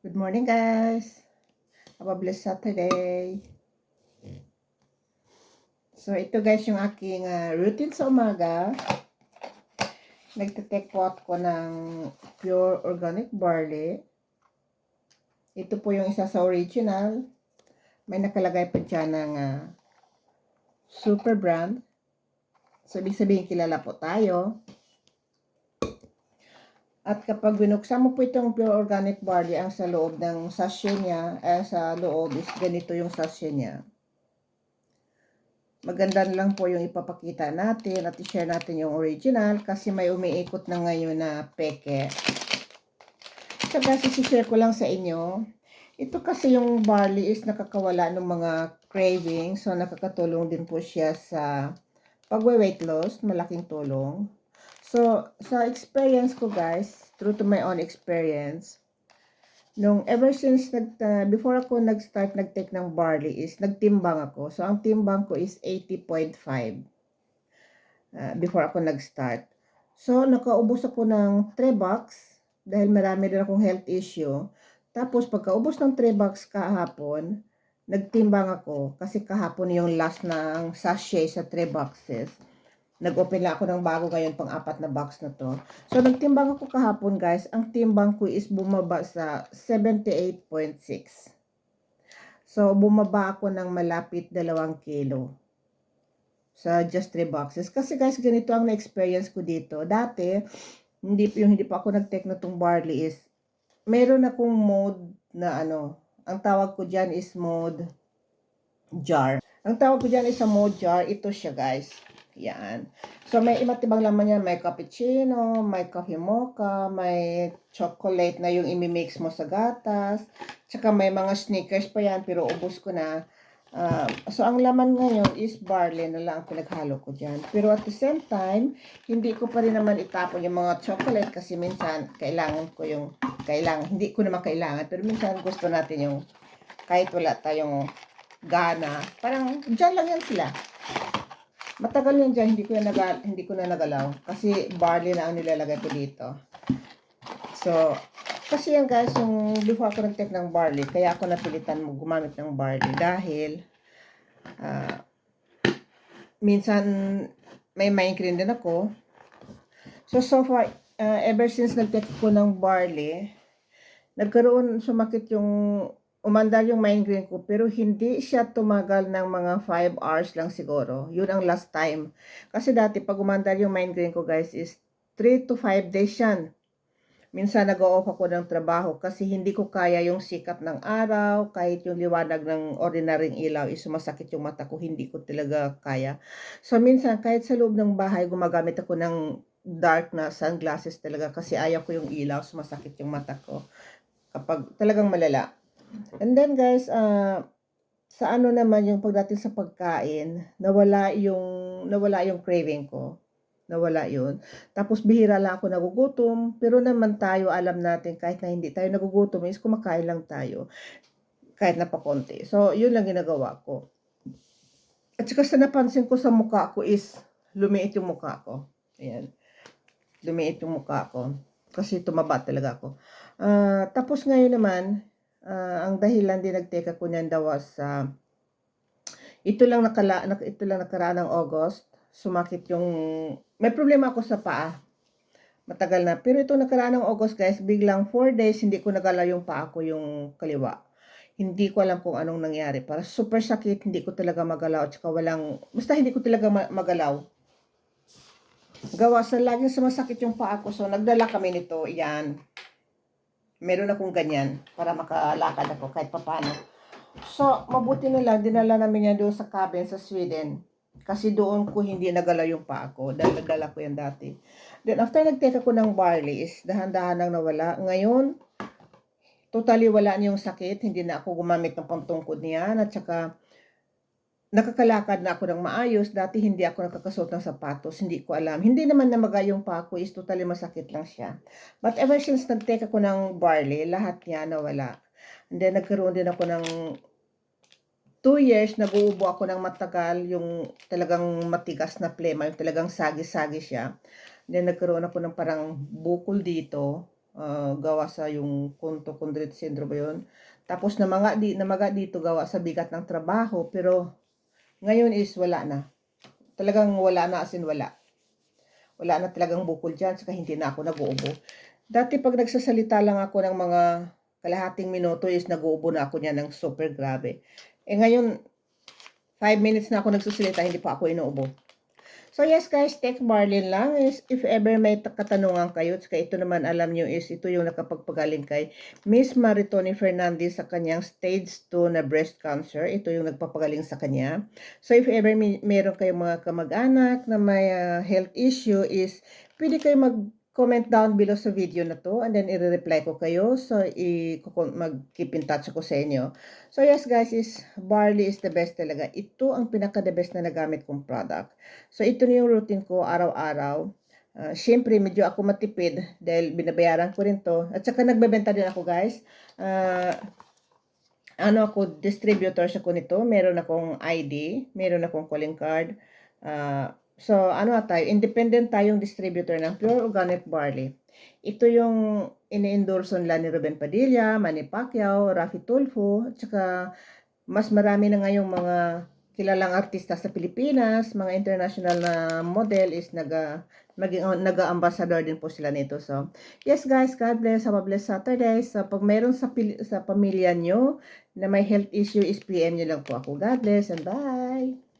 Good morning, guys. Have a blessed Saturday. So, ito guys yung aking routine sa umaga. Nagte-take po ako ng pure organic barley. Ito po yung isa sa original. May nakalagay pa dyan ng super brand. So, ibig sabihin kilala po tayo. At kapag binuksan mo po itong pure organic barley, ang sa loob ng sachet niya, sa loob is ganito yung sachet niya. Maganda lang po yung ipapakita natin at i-share natin yung original kasi may umiikot na ngayon na peke. So guys, i-share ko lang sa inyo. Ito kasi yung barley is nakakawala ng mga craving. So nakakatulong din po siya sa pagwe-weight loss. Malaking tulong. So sa experience ko guys, true to my own experience, ever since before ako nag-start nag-take ng barley is nagtimbang ako. So, ang timbang ko is 80.5 before ako nag-start. So, nakaubos ako ng 3 box dahil marami din akong health issue. Tapos, pagkaubos ng 3 box kahapon, nagtimbang ako kasi kahapon yung last ng sachet sa 3 boxes. Nag-open lang ako ng bago ngayon, pang-4 na box na to. So, nagtimbang ako kahapon, guys. Ang timbang ko is bumaba sa 78.6. So, bumaba ako ng malapit 2 kilo sa just 3 boxes. Kasi, guys, ganito ang na-experience ko dito. Dati, hindi pa ako nag-take na tong barley is, meron akong mode na ang tawag ko dyan is mode jar. Ang tawag ko dyan is a mode jar. Ito siya, guys. Yan. So, may iba't ibang laman yan. May cappuccino, may coffee mocha, may chocolate na yung imimix mo sa gatas. Tsaka may mga sneakers pa yan, pero ubos ko na. So, ang laman ngayon is barley na lang ang pinaghalo ko dyan. Pero at the same time, hindi ko pa rin naman itapon yung mga chocolate kasi minsan hindi ko naman kailangan. Pero minsan gusto natin yung kahit wala tayong gana. Parang dyan lang yan sila. Matagal yan dyan, hindi ko na nagalaw. Kasi barley na ang nilalagay ko dito. So, kasi yan guys, yung before ako nag-take ng barley, kaya ako napilitan mo gumamit ng barley. Dahil, minsan, may migraine din ako. So far, ever since nag-take ko ng barley, sumakit umandar yung migraine ko, pero hindi siya tumagal ng mga 5 hours lang siguro. Yun ang last time. Kasi dati, pag umandar yung migraine ko, guys, is 3 to 5 days yan. Minsan nag-o-off ako ng trabaho kasi hindi ko kaya yung sikat ng araw, kahit yung liwanag ng ordinaryong ilaw is sumasakit yung mata ko, hindi ko talaga kaya. So minsan, kahit sa loob ng bahay, gumagamit ako ng dark na sunglasses talaga kasi ayaw ko yung ilaw, sumasakit yung mata ko kapag talagang malala. And then guys, sa naman yung pagdating sa pagkain, nawala yung craving ko. Nawala yun. Tapos bihira lang ako nagugutom, pero naman tayo alam natin kahit na hindi tayo nagugutom is kumakain lang tayo kahit na pakonti. So, yun lang ginagawa ko. At saka sa napansin ko sa mukha ko is lumiit yung mukha ko. Ayan. Lumiit yung mukha ko. Kasi tumaba talaga ako. Tapos ngayon naman, ang dahilan din nag-take ako niyan daw sa ito lang nakaraan ng August, sumakit may problema ako sa paa. Matagal na. Pero ito nakaraan ng August guys, biglang 4 days hindi ko nagalaw yung paa ko yung kaliwa. Hindi ko alam kung anong nangyari. Para super sakit, hindi ko talaga magalaw. At saka basta hindi ko talaga magalaw. Gawa sa laging sumasakit yung paa ko. So nagdala kami nito. Yan. Meron akong ganyan para makalakad ako kahit papano. So, mabuti na lang, dinala namin yan doon sa cabin sa Sweden. Kasi doon ko hindi nagalaw yung paa ko. Dala ko yan dati. Then, after nag-take ako ng barley, is dahan-dahan nang nawala. Ngayon, totally wala na yung sakit. Hindi na ako gumamit ng pantungkod niyan. At saka, nakakalakad na ako ng maayos. Dati hindi ako nakakasuot ng sapatos. Hindi ko alam. Hindi naman namaga yung paa ko. Is totally masakit lang siya. But ever since nag-take ako ng barley, lahat niya nawala. And then nagkaroon din ako ng 2 years, nag-uubo ako ng matagal. Yung talagang matigas na plema. Yung talagang sagi-sagi siya. And then nagkaroon ako ng parang bukol dito. gawa sa yung Kunto-Kundrit syndrome ba yun. Tapos namaga dito gawa sa bigat ng trabaho, pero ngayon is wala na. Talagang wala na, as in wala. Wala na talagang bukol dyan, saka hindi na ako nag-uubo. Dati pag nagsasalita lang ako ng mga kalahating minuto is nag-uubo na ako niyan ng super grabe. Ngayon, 5 minutes na ako nagsasalita, hindi pa ako inuubo. So yes guys, Tech Marlin lang is if ever may katanungan kayo, saka ito naman alam nyo is ito yung nakapagpagaling kay Miss Maritoni Fernandez sa kanyang stage 2 na breast cancer. Ito yung nagpapagaling sa kanya. So if ever meron kayong mga kamag-anak na may health issue is pwede kayo mag-comment down below sa video na to and then i-reply ko kayo. So mag-keep in touch ako sa inyo. So yes guys, barley is the best talaga. Ito ang pinaka-the best na nagamit kong product. So ito na yung routine ko araw-araw. Siyempre medyo ako matipid dahil binabayaran ko rin to. At saka nagbebenta din ako guys. Ako, distributor siya ko nito. Meron akong ID, meron akong calling card. So tayo, independent tayong distributor ng Pure Organic Barley. Ito yung ini-endorse nila ni Ruben Padilla, Manny Pacquiao, Raffy Tulfo, at saka mas marami na ngayong mga kilalang artista sa Pilipinas, mga international na model is naga-ambassador din po sila nito. So, yes guys, God bless. Have a blessed Saturday. So, pag meron sa pamilya nyo na may health issue, is PM nyo lang po ako. God bless and bye!